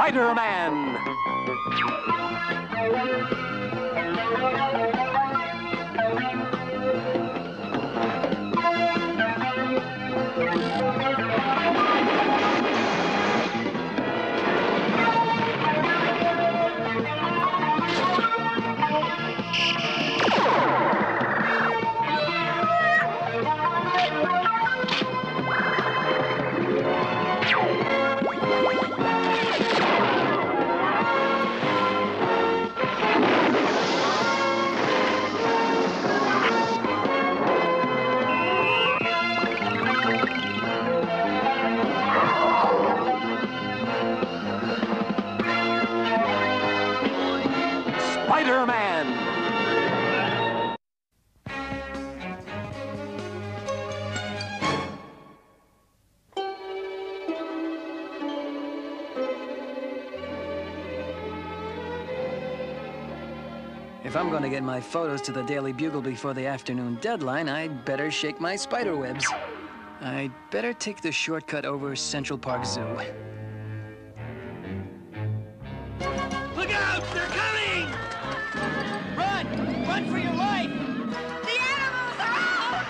Spider-Man! Spider-Man! If I'm going to get my photos to the Daily Bugle before the afternoon deadline, I'd better shake my spider webs. I'd better take the shortcut over Central Park Zoo. Look out! They're coming! Run! Run for your life! The animals are out!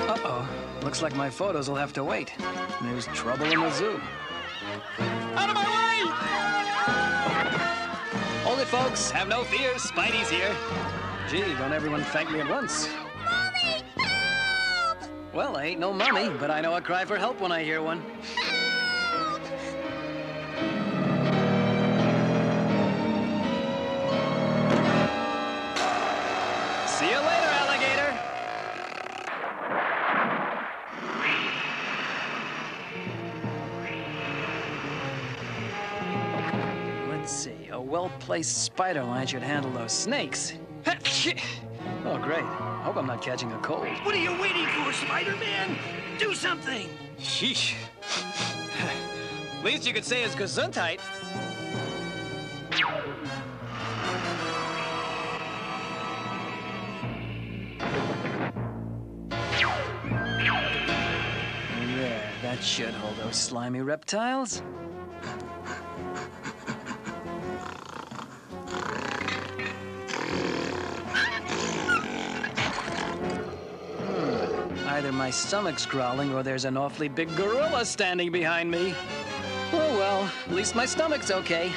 Uh-oh. Looks like my photos will have to wait. There's trouble in the zoo. Out of my way! Hold it, folks. Have no fear. Spidey's here. Gee, don't everyone thank me at once. Mommy, help! Well, I ain't no mummy, but I know a cry for help when I hear one. Help! See you later, alligator. Let's see. A well-placed spider line should handle those snakes. Oh, great. Hope I'm not catching a cold. What are you waiting for, Spider-Man? Do something! Sheesh. Least you could say is Gesundheit. There, that should hold those slimy reptiles. Either my stomach's growling or there's an awfully big gorilla standing behind me. Oh well, at least my stomach's okay.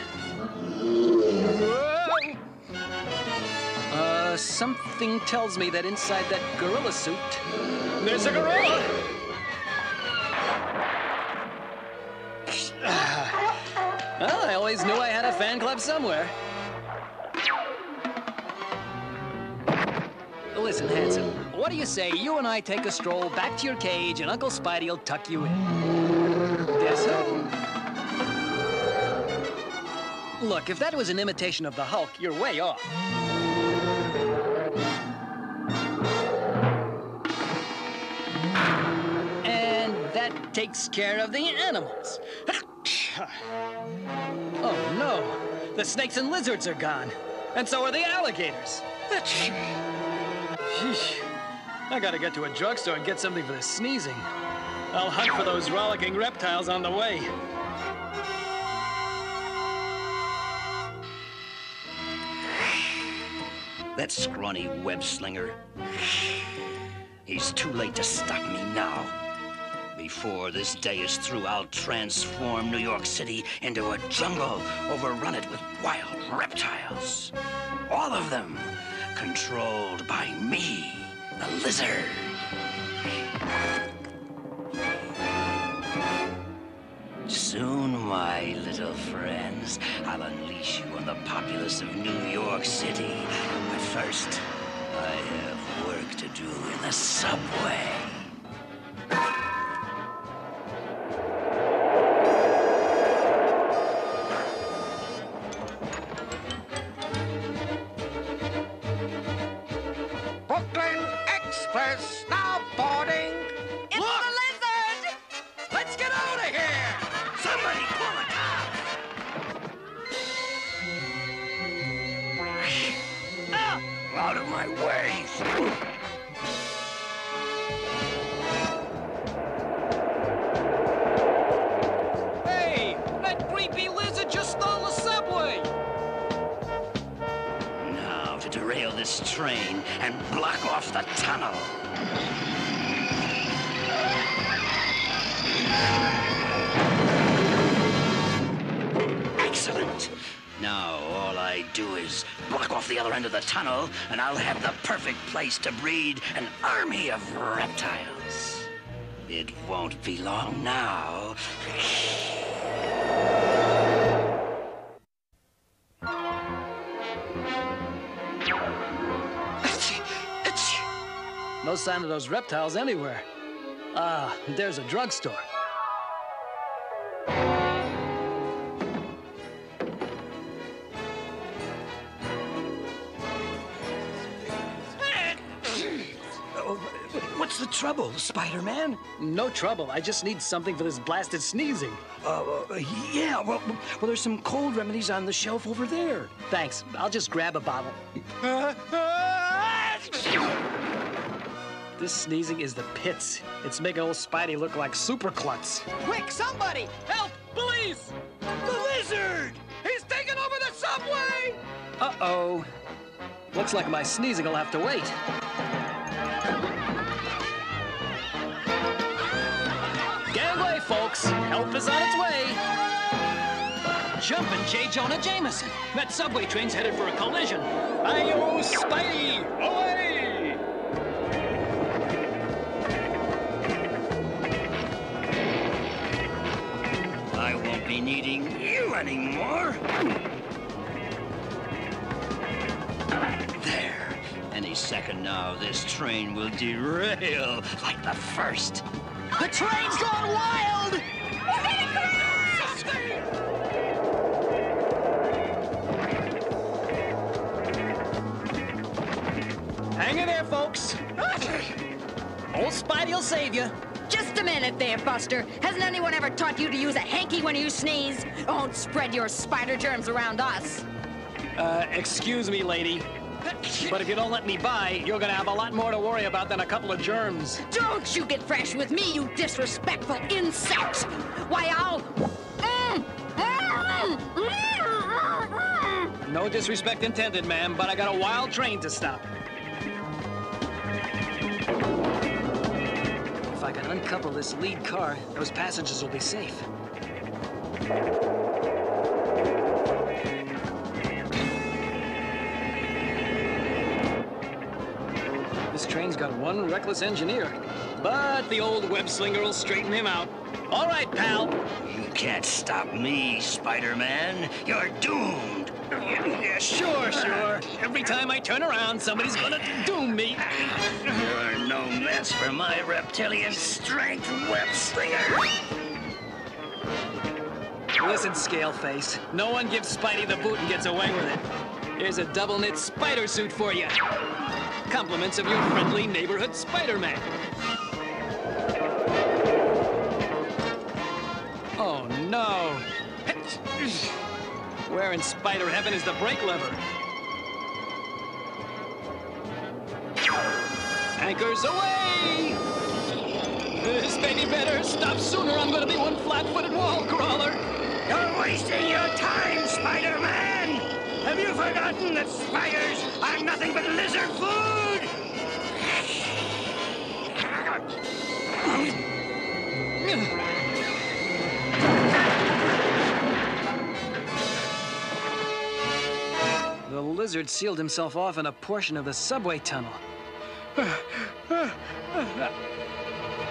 Something tells me that inside that gorilla suit, there's a gorilla! Well, I always knew I had a fan club somewhere. Listen, handsome, what do you say you and I take a stroll back to your cage and Uncle Spidey'll tuck you in? Guess who? Look, if that was an imitation of the Hulk, you're way off. And that takes care of the animals. Oh, no. The snakes and lizards are gone. And so are the alligators. Sheesh. I gotta get to a drugstore and get something for the sneezing. I'll hunt for those rollicking reptiles on the way. That scrawny web slinger. He's too late to stop me now. Before this day is through, I'll transform New York City into a jungle, overrun it with wild reptiles. All of them controlled by me, the lizard. Soon, my little friends, I'll unleash you on the populace of New York City. But first, I have work to do in the subway. Brooklyn Express now boarding. It's the lizard! Let's get out of here! Somebody call a cop! Out of my way! this train and block off the tunnel. Excellent. Now all I do is block off the other end of the tunnel, and I'll have the perfect place to breed an army of reptiles. It won't be long now. No sign of those reptiles anywhere. Ah, there's a drugstore. What's the trouble, Spider-Man? No trouble. I just need something for this blasted sneezing. Yeah, well, there's some cold remedies on the shelf over there. Thanks. I'll just grab a bottle. This sneezing is the pits. It's making old Spidey look like Super Klutz. Quick, somebody! Help! Police! The lizard! He's taking over the subway! Uh-oh. Looks like my sneezing will have to wait. Gangway, folks. Help is on its way. Jumpin' J. Jonah Jameson. That subway train's headed for a collision. Ayo, Spidey! Away! I won't be needing you anymore. There. Any second now, this train will derail like the first. The train's gone wild! Hang in there, folks. Old Spidey will save you. Just a minute there, Buster. Hasn't anyone ever taught you to use a hanky when you sneeze? Don't spread your spider germs around us. Excuse me, lady. But if you don't let me by, you're gonna have a lot more to worry about than a couple of germs. Don't you get fresh with me, you disrespectful insect! Why, I'll... No disrespect intended, ma'am, but I got a wild train to stop. If I can uncouple this lead car, those passengers will be safe. This train's got one reckless engineer, but the old web slinger will straighten him out. All right, pal. You can't stop me, Spider-Man. You're doomed. Yeah, sure. Every time I turn around, somebody's gonna doom me. You're no match for my reptilian strength, web slinger. Listen, Scaleface. No one gives Spidey the boot and gets away with it. Here's a double-knit spider suit for you. Compliments of your friendly neighborhood Spider-Man. Oh, no. Where in spider heaven is the brake lever? Anchors away! This baby better stop sooner. I'm gonna be one flat-footed wall crawler. You're wasting your time, Spider-Man! Have you forgotten that spiders are nothing but lizard food? The lizard sealed himself off in a portion of the subway tunnel.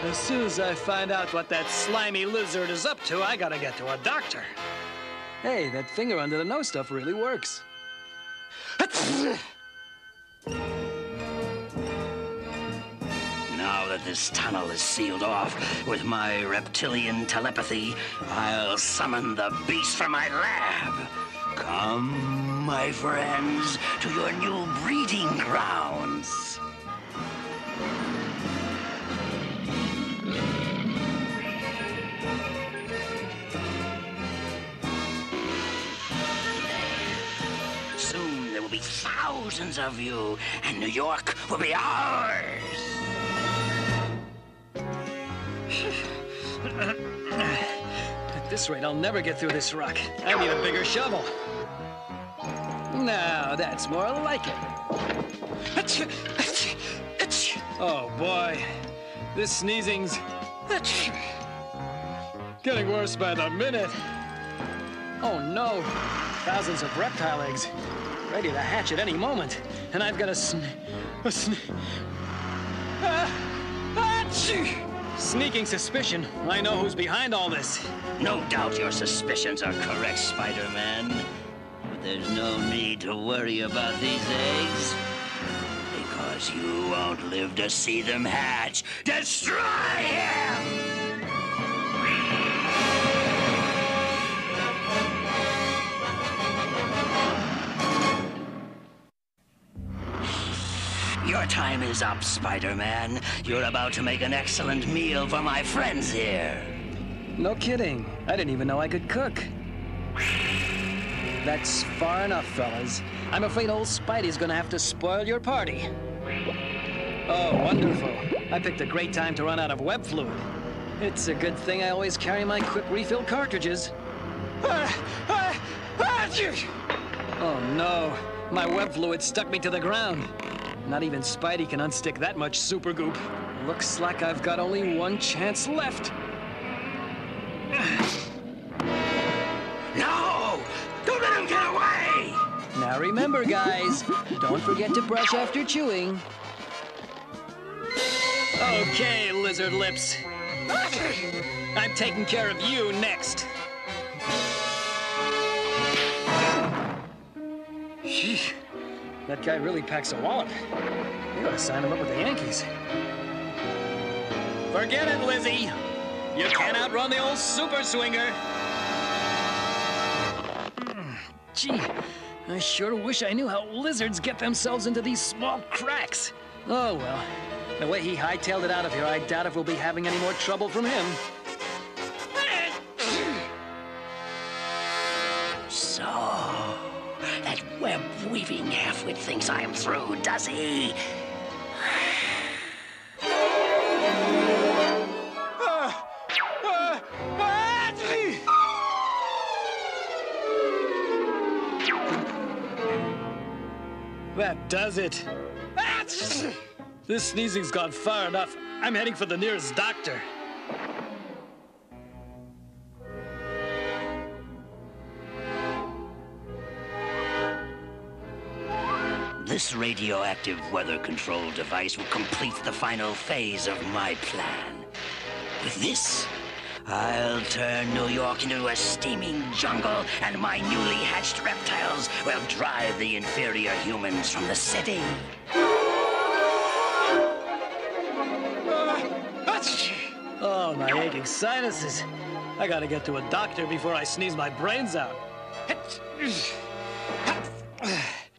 As soon as I find out what that slimy lizard is up to, I gotta get to a doctor. Hey, that finger under the nose stuff really works. Now that this tunnel is sealed off with my reptilian telepathy, I'll summon the beast from my lab. Come, my friends, to your new breeding grounds. Soon there will be thousands of you, and New York will be ours. At this rate, I'll never get through this rock. I need a bigger shovel. Now, that's more like it. Oh, boy. This sneezing's getting worse by the minute. Oh, no. Thousands of reptile eggs, ready to hatch at any moment. And I've got a sneaking suspicion I know who's behind all this. No doubt your suspicions are correct, Spider-Man. But there's no need to worry about these eggs. Because you won't live to see them hatch. Destroy him! Your time is up, Spider-Man. You're about to make an excellent meal for my friends here. No kidding. I didn't even know I could cook. That's far enough, fellas. I'm afraid old Spidey's gonna have to spoil your party. Oh, wonderful. I picked a great time to run out of web fluid. It's a good thing I always carry my quick refill cartridges. Oh, no. My web fluid stuck me to the ground. Not even Spidey can unstick that much super goop. Looks like I've got only one chance left. No! Don't let him get away! Now remember, guys, don't forget to brush after chewing. Okay, lizard lips. I'm taking care of you next. Sheesh. That guy really packs a wallop. You gotta sign him up with the Yankees. Forget it, Lizzie. You can't outrun the old super swinger. Gee, I sure wish I knew how lizards get themselves into these small cracks. Oh, well. The way he hightailed it out of here, I doubt if we'll be having any more trouble from him. So, that web-weaving halfwit thinks I am through, does he? That does it. This sneezing's gone far enough. I'm heading for the nearest doctor. This radioactive weather control device will complete the final phase of my plan. With this, I'll turn New York into a steaming jungle, and my newly hatched reptiles will drive the inferior humans from the city. Oh, my aching sinuses. I gotta get to a doctor before I sneeze my brains out.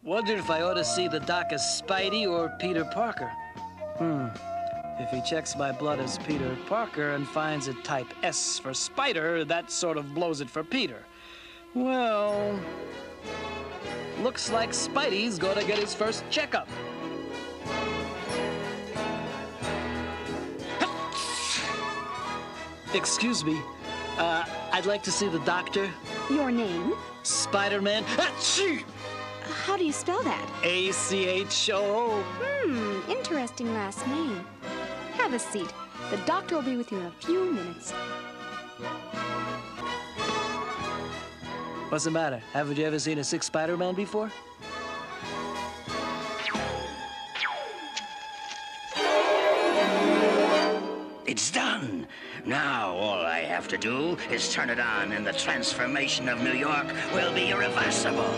Wondered if I ought to see the doc as Spidey or Peter Parker. If he checks my blood as Peter Parker and finds a type S for Spider, that sort of blows it for Peter. Well, looks like Spidey's gonna get his first checkup. Excuse me, I'd like to see the doctor. Your name? Spider-Man. Achoo! How do you spell that? A-C-H-O. Interesting last name. Have a seat. The doctor will be with you in a few minutes. What's the matter? Haven't you ever seen a sick Spider-Man before? It's done. Now all I have to do is turn it on, and the transformation of New York will be irreversible.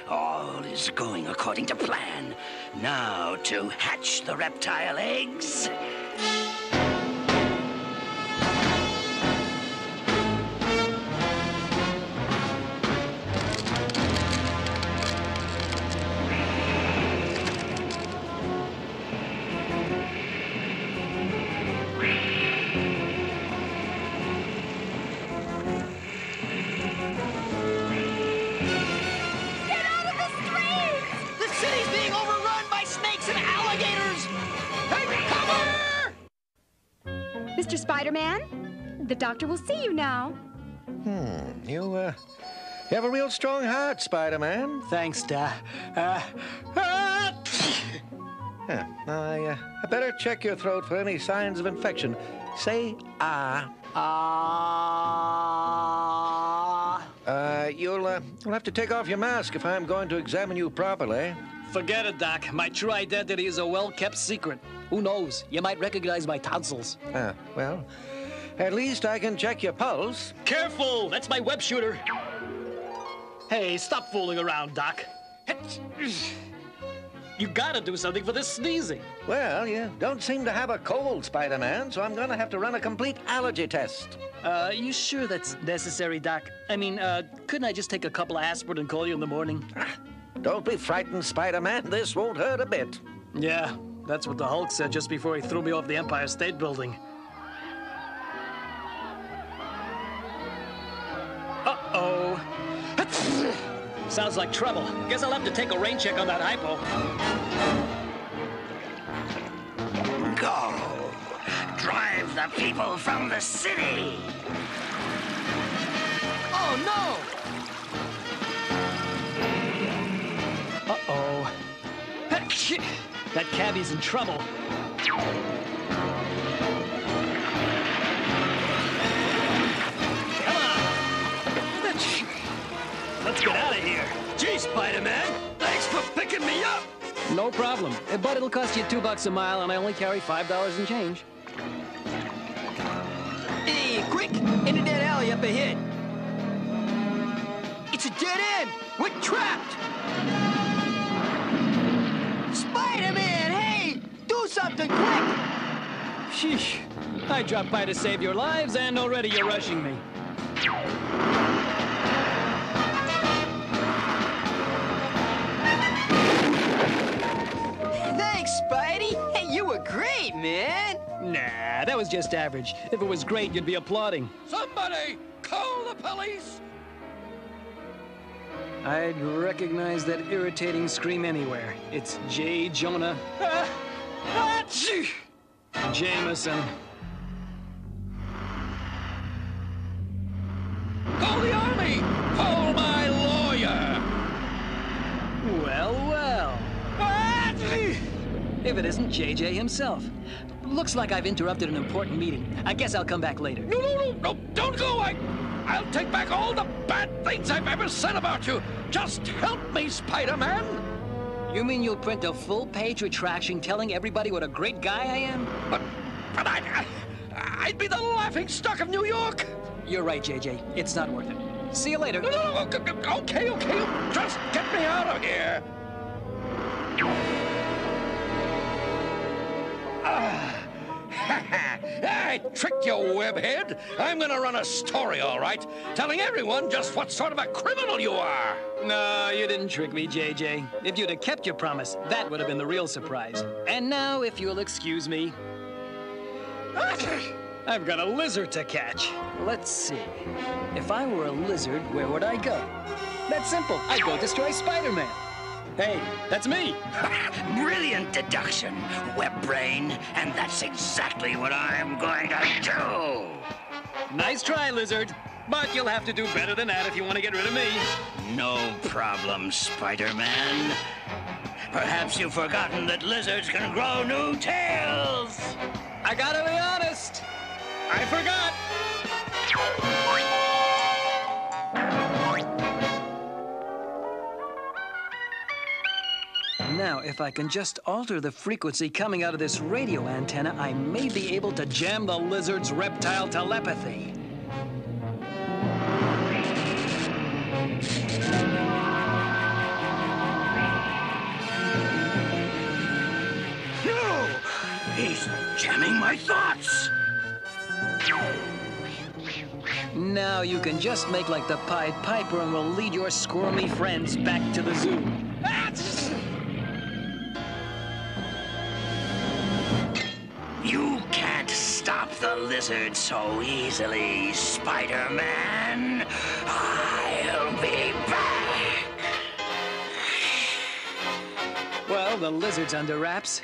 All is going according to plan. Now to hatch the reptile eggs. Mr. Spider-Man. The doctor will see you now. You have a real strong heart, Spider-Man. Thanks, Da. I better check your throat for any signs of infection. Say ah. You'll have to take off your mask if I'm going to examine you properly. Forget it, Doc. My true identity is a well-kept secret. Who knows? You might recognize my tonsils. Well, at least I can check your pulse. Careful! That's my web shooter. Hey, stop fooling around, Doc. You gotta do something for this sneezing. Well, you don't seem to have a cold, Spider-Man, so I'm going to have to run a complete allergy test. You sure that's necessary, Doc? I mean, couldn't I just take a couple of aspirin and call you in the morning? Don't be frightened, Spider-Man. This won't hurt a bit. Yeah, that's what the Hulk said just before he threw me off the Empire State Building. Uh-oh. Sounds like trouble. Guess I'll have to take a rain check on that hypo. Go! Drive the people from the city! Oh, no! Uh-oh. That cabbie's in trouble. Come on! Let's get out of here. Gee, Spider-Man, thanks for picking me up! No problem. But it'll cost you $2 a mile, and I only carry $5 in change. Hey, quick! Into that alley up ahead. It's a dead end! We're trapped! Spider-Man, hey! Do something quick! Sheesh. I dropped by to save your lives, and already you're rushing me. Thanks, Spidey! Hey, you were great, man! Nah, that was just average. If it was great, you'd be applauding. Somebody, call the police! I'd recognize that irritating scream anywhere. It's J. Jonah Jameson. Call the army! Call my lawyer! Well, well. If it isn't JJ himself. Looks like I've interrupted an important meeting. I guess I'll come back later. No, don't go! I'll take back all the bad things I've ever said about you. Just help me, Spider-Man. You mean you'll print a full-page retraction telling everybody what a great guy I am? But I'd be the laughingstock of New York. You're right, JJ. It's not worth it. See you later. No, okay. Just get me out of here. I tricked you, webhead. I'm gonna run a story, all right, telling everyone just what sort of a criminal you are. No, you didn't trick me, JJ. If you'd have kept your promise, that would have been the real surprise. And now, if you'll excuse me, I've got a lizard to catch. Let's see. If I were a lizard, where would I go? That's simple. I'd go destroy Spider-Man. Hey, that's me. Brilliant deduction, web brain, and that's exactly what I'm going to do. Nice try, lizard. But you'll have to do better than that if you want to get rid of me. No problem, Spider-Man. Perhaps you've forgotten that lizards can grow new tails. I gotta be honest. I forgot. Now, if I can just alter the frequency coming out of this radio antenna, I may be able to jam the lizard's reptile telepathy. No! He's jamming my thoughts. Now you can just make like the Pied Piper and we'll lead your squirmy friends back to the zoo. You can't stop the lizard so easily, Spider-Man. I'll be back. Well, the lizard's under wraps.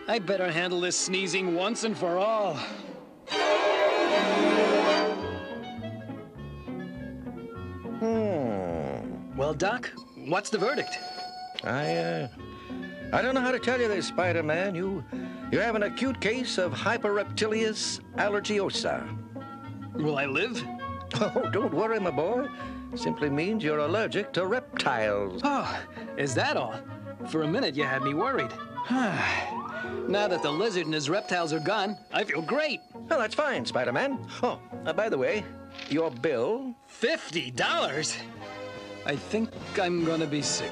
I better handle this sneezing once and for all. Well, Doc, what's the verdict? I don't know how to tell you this, Spider-Man. You have an acute case of hyperreptilious allergiosa. Will I live? Oh, don't worry, my boy. Simply means you're allergic to reptiles. Oh, is that all? For a minute, you had me worried. Now that the lizard and his reptiles are gone, I feel great. Well, that's fine, Spider-Man. Oh, by the way, your bill. $50? I think I'm gonna be sick.